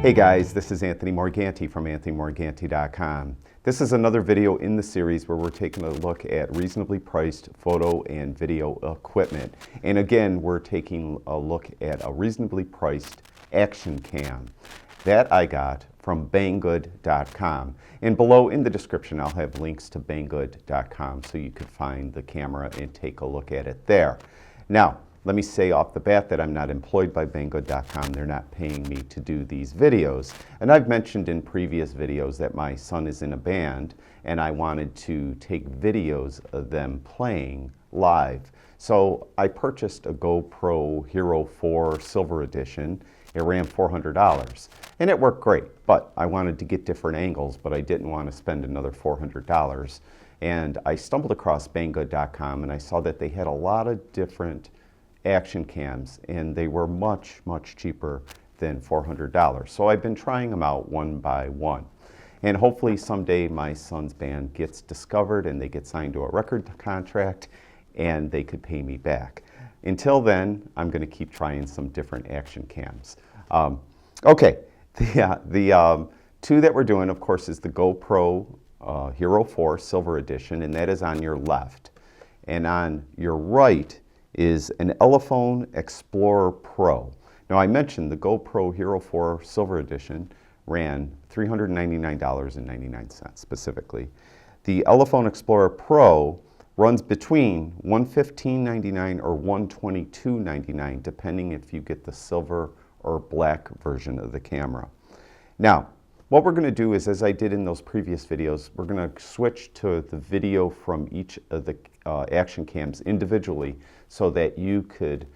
Hey guys, this is Anthony Morganti from AnthonyMorganti.com. This is another video in the series where we're taking a look at reasonably priced photo and video equipment. And again, we're taking a look at a reasonably priced action cam that I got from Banggood.com. And below in the description, I'll have links to Banggood.com so you can find the camera and take a look at it there. Now, let me say off the bat that I'm not employed by Banggood.com. They're not paying me to do these videos. And I've mentioned in previous videos that my son is in a band and I wanted to take videos of them playing live. So I purchased a GoPro Hero4 Silver Edition. It ran $400 and it worked great, but I wanted to get different angles, but I didn't want to spend another $400. And I stumbled across Banggood.com and I saw that they had a lot of different action cams and they were much cheaper than $400. So I've been trying them out one by one. And hopefully someday my son's band gets discovered and they get signed to a record contract and they could pay me back. Until then, I'm going to keep trying some different action cams. Okay, the two that we're doing, of course, is the GoPro Hero4 Silver Edition, and that is on your left. And on your right is an Elephone Explorer Pro. Now I mentioned the GoPro Hero4 Silver Edition ran $399.99 specifically. The Elephone Explorer Pro runs between $115.99 or $122.99 depending if you get the silver or black version of the camera. Now, what we're going to do is, as I did in those previous videos, we're going to switch to the video from each of the action cams individually so that you could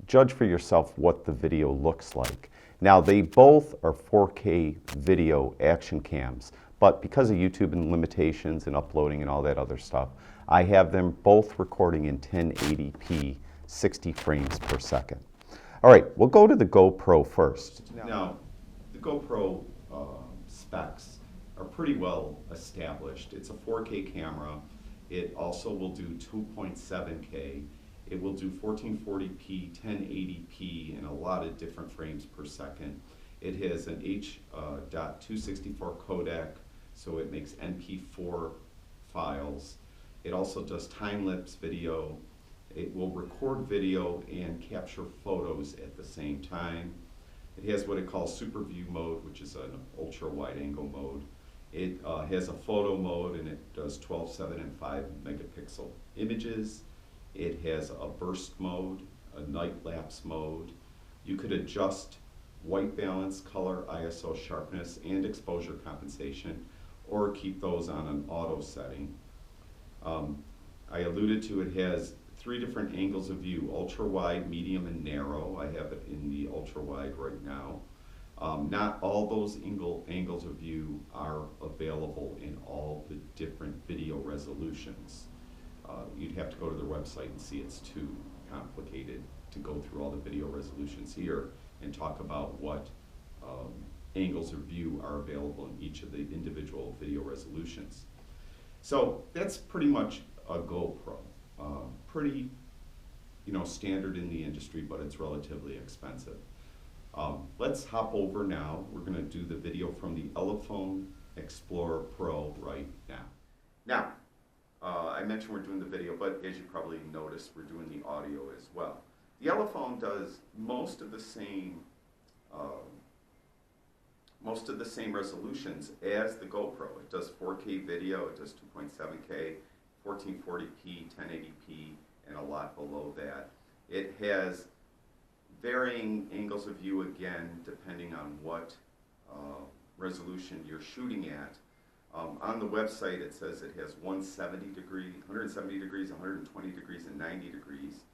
judge for yourself what the video looks like. Now, they both are 4K video action cams, but because of YouTube and limitations and uploading and all that other stuff, I have them both recording in 1080p, 60 frames per second. All right, we'll go to the GoPro first. Now, the GoPro specs are pretty well established. It's a 4K camera. It also will do 2.7K. It will do 1440p, 1080p, and a lot of different frames per second. It has an H.264 codec, so it makes MP4 files. It also does time-lapse video. It will record video and capture photos at the same time. It has what it calls super view mode, which is an ultra wide angle mode. It has a photo mode and it does 12, 7, and 5 megapixel images. It has a burst mode, a night lapse mode. You could adjust white balance, color, ISO sharpness, and exposure compensation, or keep those on an auto setting. I alluded to it has 3 different angles of view: ultra wide, medium, and narrow. I have it in the ultra wide right now. Not all those angles of view are available in all the different video resolutions. You'd have to go to their website and see it's too complicated to go through all the video resolutions here and talk about what angles of view are available in each of the individual video resolutions. So that's pretty much a GoPro. Pretty, standard in the industry, but it's relatively expensive. Let's hop over now. We're going to do the video from the Elephone Explorer Pro right now. Now, I mentioned we're doing the video, but as you probably noticed, we're doing the audio as well. The Elephone does most of the same resolutions as the GoPro. It does 4K video, it does 2.7K, 1440p, 1080p, and a lot below that. It has varying angles of view again, depending on what resolution you're shooting at. On the website, it says it has 170 degrees, 120 degrees, and 90 degrees.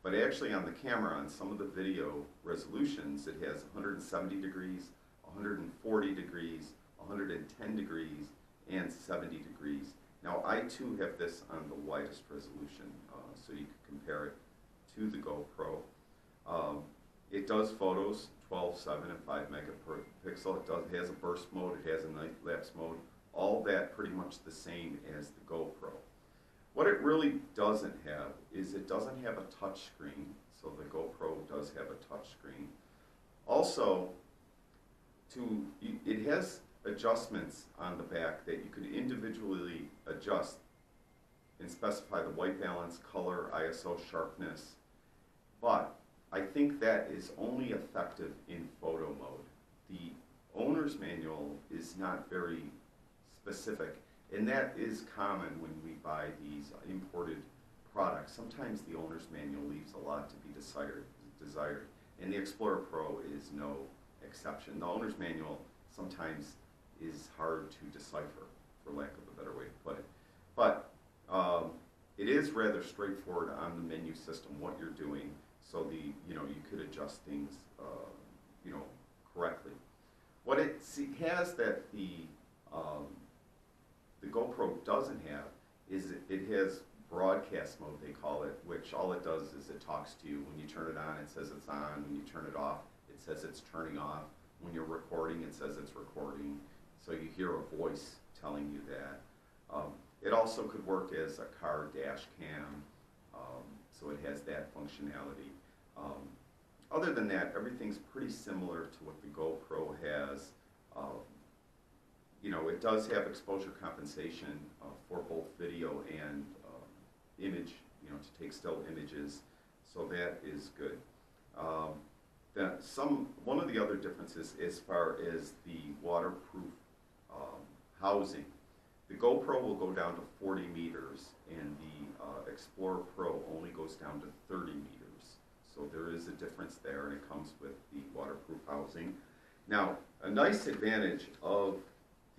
But actually on the camera, on some of the video resolutions, it has 170 degrees, 140 degrees, 110 degrees, and 70 degrees. Now, I too have this on the widest resolution, so you can compare it to the GoPro. It does photos, 12, 7, and 5 megapixel. It has a burst mode, it has a night lapse mode, all that pretty much the same as the GoPro. What it really doesn't have is it doesn't have a touch screen, so the GoPro does have a touch screen. Also, it has adjustments on the back that you could individually adjust and specify the white balance, color, ISO, sharpness. But I think that is only effective in photo mode. The owner's manual is not very specific, and that is common when we buy these imported products. Sometimes the owner's manual leaves a lot to be desired, and the Explorer Pro is no exception. The owner's manual sometimes is hard to decipher, for lack of a better way to put it. But it is rather straightforward on the menu system, what you're doing, so you could adjust things correctly. What it has that the GoPro doesn't have is it has broadcast mode, they call it, which all it does is it talks to you. When you turn it on, it says it's on. When you turn it off, it says it's turning off. When you're recording, it says it's recording. So you hear a voice telling you that. It also could work as a car dash cam, so it has that functionality. Other than that, everything's pretty similar to what the GoPro has. It does have exposure compensation for both video and image, to take still images, so that is good. One of the other differences as far as the waterproof housing, the GoPro will go down to 40 meters, and the Explorer Pro only goes down to 30 meters. So there is a difference there, and it comes with the waterproof housing. Now, a nice advantage of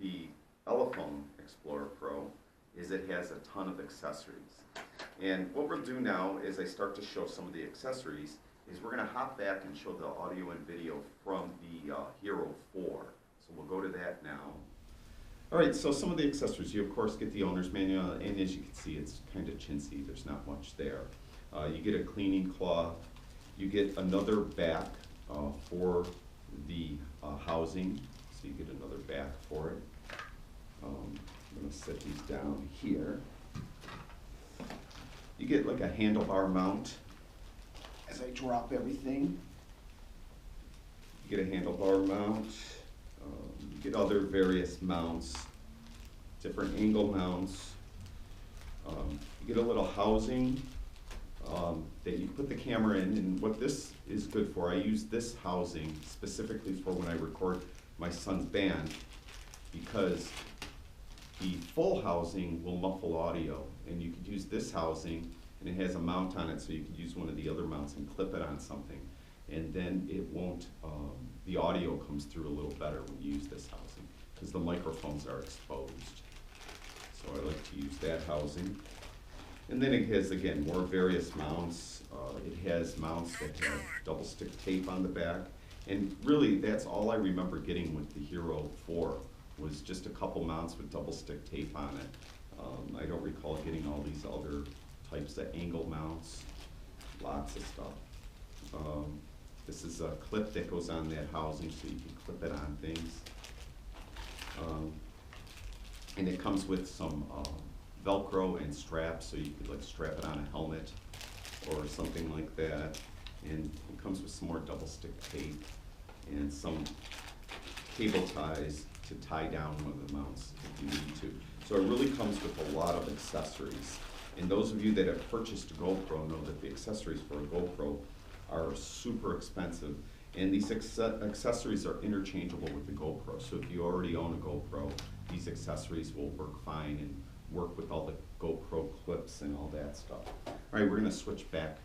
the Elephone Explorer Pro is it has a ton of accessories. And what we'll do now, as I start to show some of the accessories, is we're going to hop back and show the audio and video from the Hero 4. So we'll go to that now. All right, so some of the accessories. You, of course, get the owner's manual, and as you can see, it's kind of chintzy. There's not much there. You get a cleaning cloth. You get another back for the housing, so you get another back for it. I'm going to set these down here. You get like a handlebar mount. As I drop everything, you get a handlebar mount. You get other various mounts, different angle mounts. You get a little housing that you put the camera in, and what this is good for, I use this housing specifically for when I record my son's band, because the full housing will muffle audio, and you could use this housing, and it has a mount on it, so you could use one of the other mounts and clip it on something, and then it won't, the audio comes through a little better when you use this housing, because the microphones are exposed. So I like to use that housing. And then it has, again, more various mounts. It has mounts that have double stick tape on the back. And really, that's all I remember getting with the Hero 4, was just a couple mounts with double stick tape on it. I don't recall getting all these other types of angle mounts, lots of stuff. This is a clip that goes on that housing, so you can clip it on things. And it comes with some Velcro and straps, so you could like strap it on a helmet or something like that. And it comes with some more double stick tape and some cable ties to tie down one of the mounts if you need to. So it really comes with a lot of accessories. And those of you that have purchased a GoPro know that the accessories for a GoPro are super expensive. And these accessories are interchangeable with the GoPro. So if you already own a GoPro, these accessories will work fine and work with all the GoPro clips and all that stuff. All right, we're going to switch back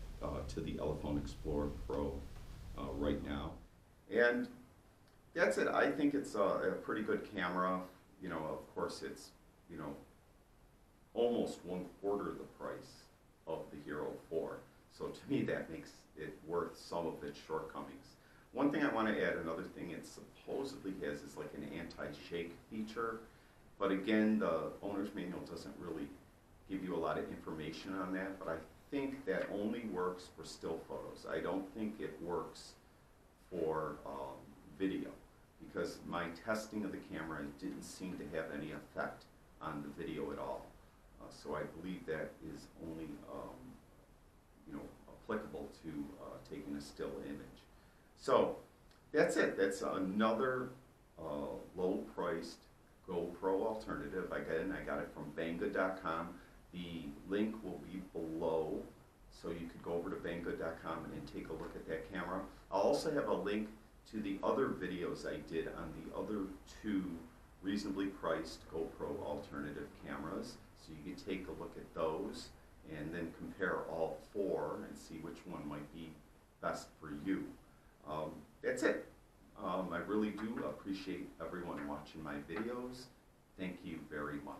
to the Elephone Explorer Pro right now. And that's it. I think it's a pretty good camera. Of course, it's, almost 1/4 the price of the Hero 4. So to me, that makes it worth some of its shortcomings. One thing I want to add, another thing it supposedly has is like an anti-shake feature. But again, the owner's manual doesn't really give you a lot of information on that, but I think that only works for still photos. I don't think it works for video, because my testing of the camera didn't seem to have any effect on the video at all. So I believe that is only applicable to taking a still image. So that's it. That's another priced GoPro alternative. I got it from Banggood.com. The link will be below, so you could go over to Banggood.com and take a look at that camera. I'll also have a link to the other videos I did on the other two reasonably priced GoPro alternative cameras, so you can take a look at those and then compare all four and see which one might be best for you. That's it. I really do appreciate everyone watching my videos. Thank you very much.